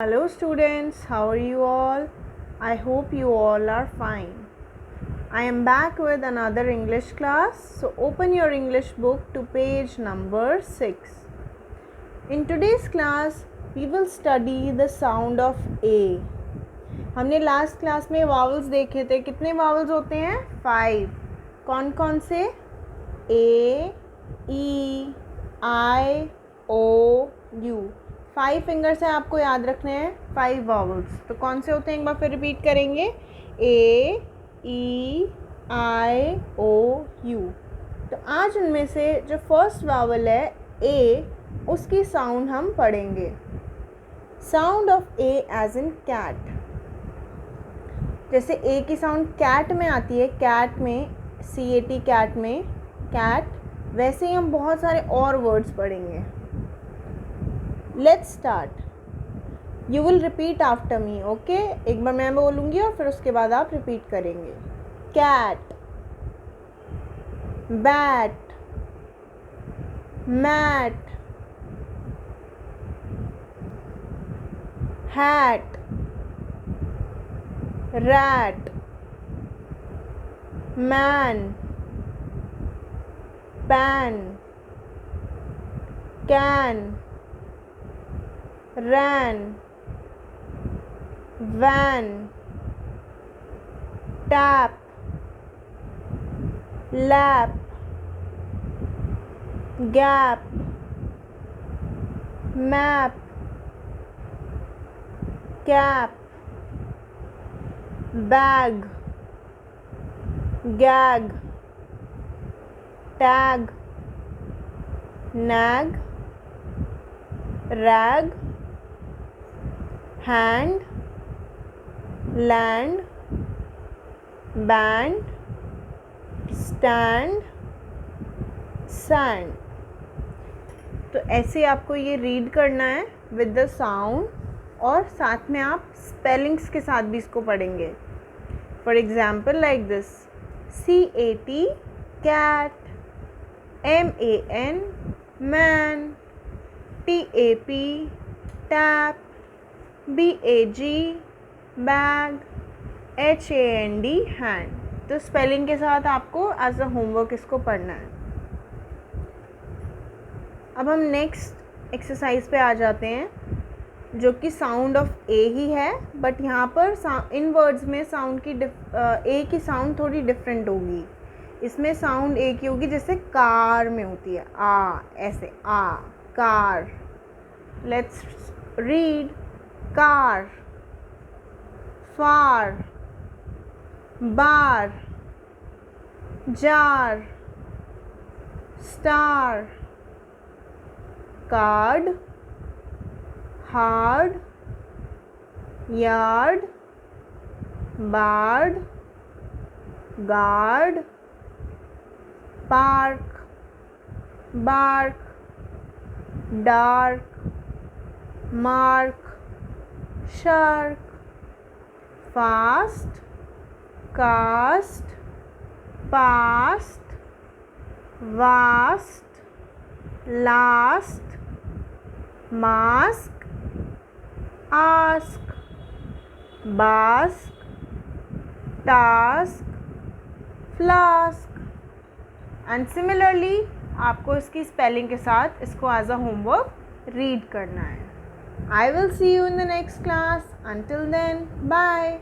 Hello students, how are you all? I hope you all are fine. I am back with another English class. So open your English book to page number 6. In today's class, we will study the sound of A. हमने last class में vowels देखे थे. कितने vowels होते हैं? 5. कौन कौन से? A, E, I, O, U. 5 finger से आपको याद रखने हैं 5 वावल्स. तो कौन से होते हैं एक बार फिर रिपीट करेंगे. A, E, I, O, U. तो आज उनमें से जो फर्स्ट वावल है A, उसकी साउंड हम पढ़ेंगे. Sound of A as in cat. जैसे A की साउंड कैट में आती है, कैट में CAT कैट में कैट, वैसे ही हम बहुत सारे और वर्ड्स पढ़ेंगे. Let's start. You will repeat after me. Okay, एक बार मैं बोलूँगी और फिर उसके बाद आप रिपीट करेंगे. Cat, bat, mat, hat, rat, man, pan, can, ran, van, tap, lap, gap, map, cap, bag, gag, tag, nag, rag, hand, land, band, stand, sand. तो ऐसे आपको ये रीड करना है विद द साउंड, और साथ में आप स्पेलिंग्स के साथ भी इसको पढ़ेंगे. For example like this: CAT cat, MAN man, TAP tap, BAG bag, HAND hand. तो स्पेलिंग के साथ आपको एज अ होमवर्क इसको पढ़ना है. अब हम नेक्स्ट एक्सरसाइज पे आ जाते हैं, जो कि साउंड ऑफ ए ही है, बट यहाँ पर इन वर्ड्स में साउंड की ए की साउंड थोड़ी डिफरेंट होगी. इसमें साउंड ए की होगी जैसे कार में होती है, आ, ऐसे आ, car. Let's read. Car, far, bar, jar, star, card, hard, yard, bard, guard, park, bark, dark, mark, shark, fast, cast, past, vast, last, mask, ask, bask, task, flask. And similarly आपको इसकी spelling के साथ इसको as a homework read करना है. I will see you in the next class. Until then, bye.